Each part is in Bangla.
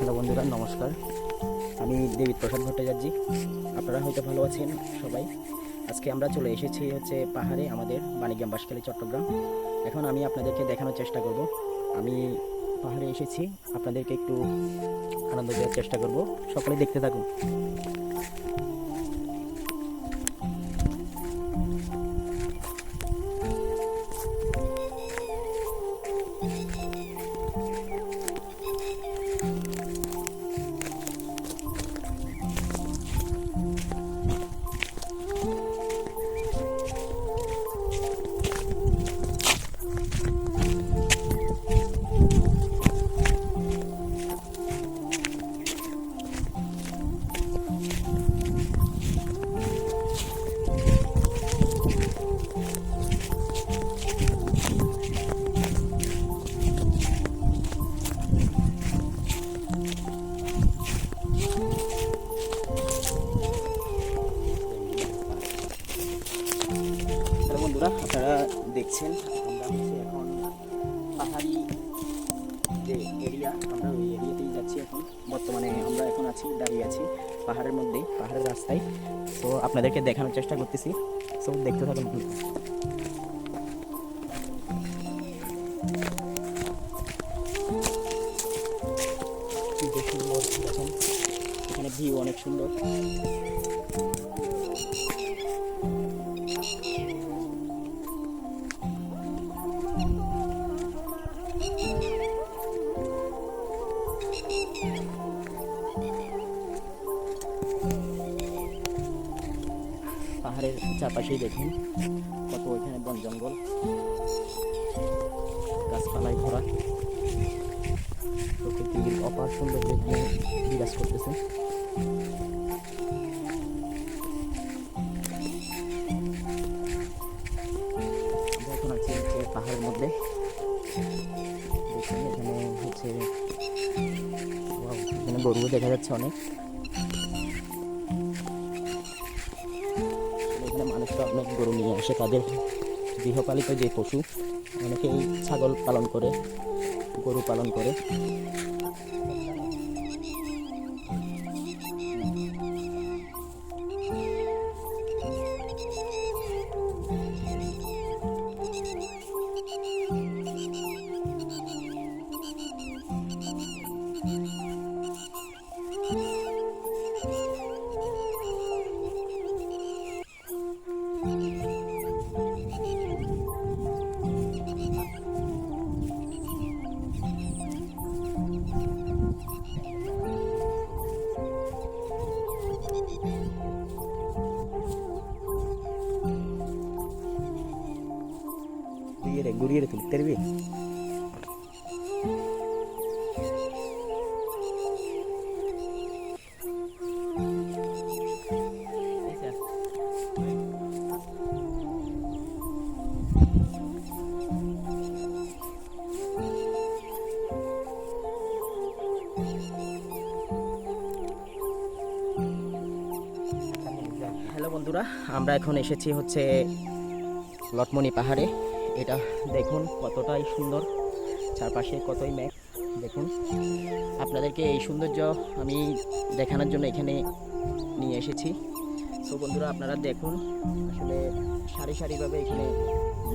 হ্যালো বন্ধুরা, নমস্কার। আমি দেবী প্রসাদ ভট্টাচার্য। আপনারা হয়তো ভালো আছেন সবাই। আজকে আমরা চলে এসেছি হচ্ছে পাহাড়ে, আমাদের বাণীগ্রাম বাঁশখালী চট্টগ্রাম। এখন আমি আপনাদেরকে দেখানোর চেষ্টা করব। আমি পাহাড়ে এসেছি, আপনাদেরকে একটু আনন্দ দেওয়ার চেষ্টা করব। সকলে দেখতে থাকুন। বন্ধুরা, আপনারা দেখছেন আমরা হচ্ছে এখন পাহাড়ি যে এরিয়া, আমরা ওই এরিয়াতেই যাচ্ছি এখন। বর্তমানে আমরা এখন দাঁড়িয়ে আছি পাহাড়ের মধ্যে, পাহাড়ের রাস্তায়। তো আপনাদেরকে দেখানোর চেষ্টা করতেছি, সো দেখতে থাকুন। এখানে ভিউ অনেক সুন্দর। পাহাড়ের চারপাশেই দেখুন কত এখানে বন জঙ্গল, গাছপালায় ভরা, প্রকৃতির অপার সৌন্দর্য এখানে বিরাজ করতেছে। এখন আছি হচ্ছে পাহাড়ের মধ্যে। দেখুন এখানে হচ্ছে এখানে গরুও দেখা যাচ্ছে অনেক। এখানে মানুষরা অনেক গরু নিয়ে আসে, তাদের গৃহপালিত যে পশু। অনেকেই ছাগল পালন করে, গরু পালন করে। ঘুরিয়ে তুলতে পারবি। হ্যালো বন্ধুরা, আমরা এখন এসেছি হচ্ছে লটমনি পাহাড়ে। এটা দেখুন কতটাই সুন্দর, চারপাশে কতই মেঘ। দেখুন, আপনাদেরকে এই সৌন্দর্য আমি দেখানোর জন্য এখানে নিয়ে এসেছি। তো বন্ধুরা, আপনারা দেখুন, আসলে সারি সারিভাবে এখানে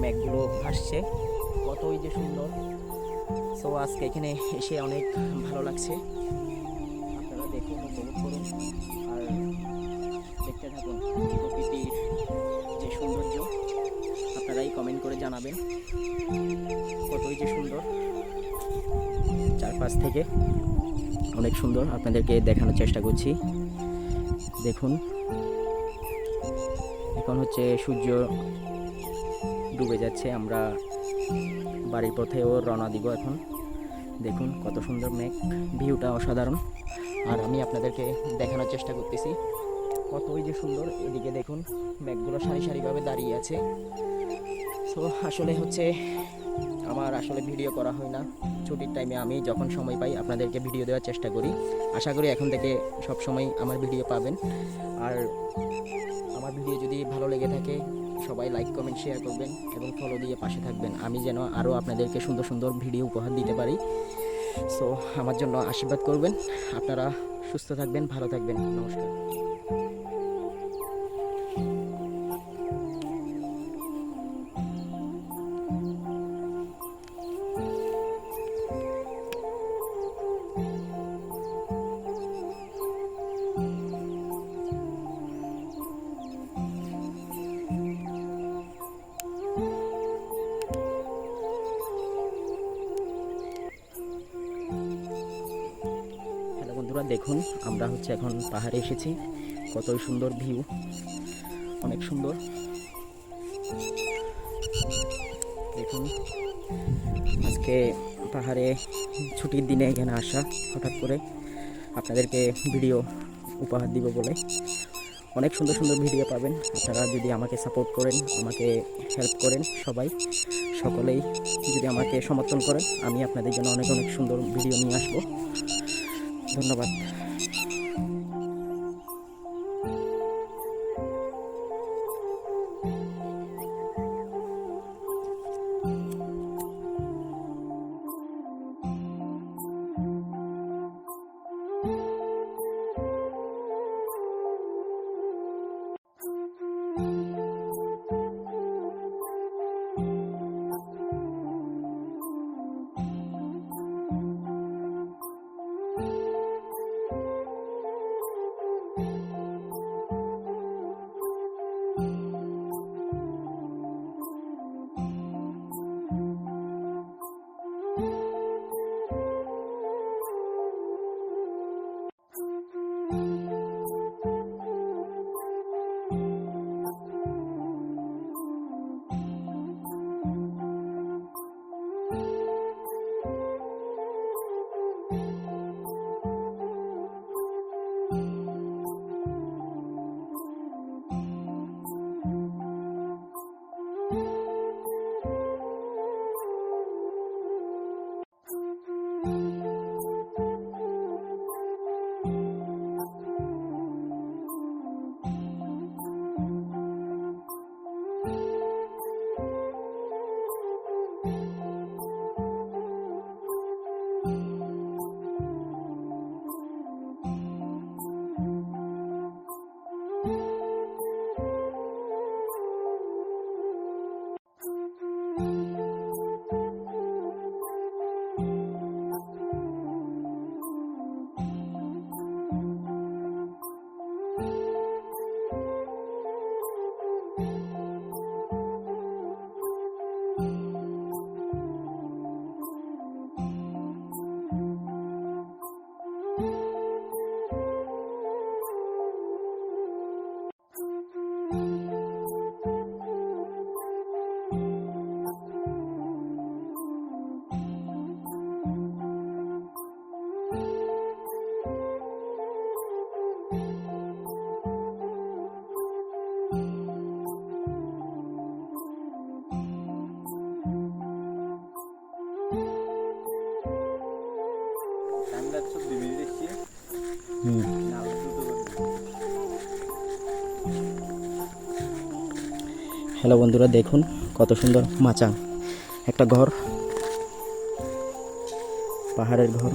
মেঘগুলো ভাসছে, কতই যে সুন্দর। সো আজকে এখানে এসে অনেক ভালো লাগছে। আপনারা দেখুন, উপভোগ করুন আর দেখতে থাকুন প্রকৃতির যে সৌন্দর্য। আপনারাই কমেন্ট করে জানাবেন কতই যে সুন্দর। চারপাশ থেকে অনেক সুন্দর, আপনাদেরকে দেখানোর চেষ্টা করছি। দেখুন, এখন হচ্ছে সূর্য ডুবে যাচ্ছে, আমরা বাড়ির পথেও রওনা দিব এখন। দেখুন কত সুন্দর মেঘ, ভিউটা অসাধারণ। আর আমি আপনাদেরকে দেখানোর চেষ্টা করতেছি কতই যে সুন্দর। এদিকে দেখুন, মেঘগুলো সারি সারিভাবে দাঁড়িয়ে আছে। তো আসলে হচ্ছে আমার ভিডিও করা হয় না। ছুটির টাইমে আমি যখন সময় পাই আপনাদেরকে ভিডিও দেওয়ার চেষ্টা করি। আশা করি এখন থেকে সব সময় আমার ভিডিও পাবেন। আর আমার ভিডিও যদি ভালো লেগে থাকে সবাই লাইক কমেন্ট শেয়ার করবেন এবং ফলো দিয়ে পাশে থাকবেন, আমি যেন আরও আপনাদেরকে সুন্দর সুন্দর ভিডিও উপহার দিতে পারি। সো আমার জন্য আশীর্বাদ করবেন। আপনারা সুস্থ থাকবেন, ভালো থাকবেন। নমস্কার। হ্যালো বন্ধুরা, দেখুন আমরা হচ্ছে এখন পাহাড়ে এসেছি। কতই সুন্দর ভিউ, অনেক সুন্দর। দেখুন আজকে পাহাড়ে ছুটির দিনে এখানে আসা, হঠাৎ করে আপনাদেরকে ভিডিও উপহার দিব বলে। অনেক সুন্দর সুন্দর ভিডিও পাবেন আপনারা যদি আমাকে সাপোর্ট করেন, আমাকে হেল্প করেন। সকলেই যদি আমাকে সমর্থন করেন, আমি আপনাদের জন্য অনেক অনেক সুন্দর ভিডিও নিয়ে আসবো। ধন্যবাদ। হ্যালো বন্ধুরা, দেখুন কত সুন্দর মাচাং একটা ঘর, পাহাড়ের ঘর।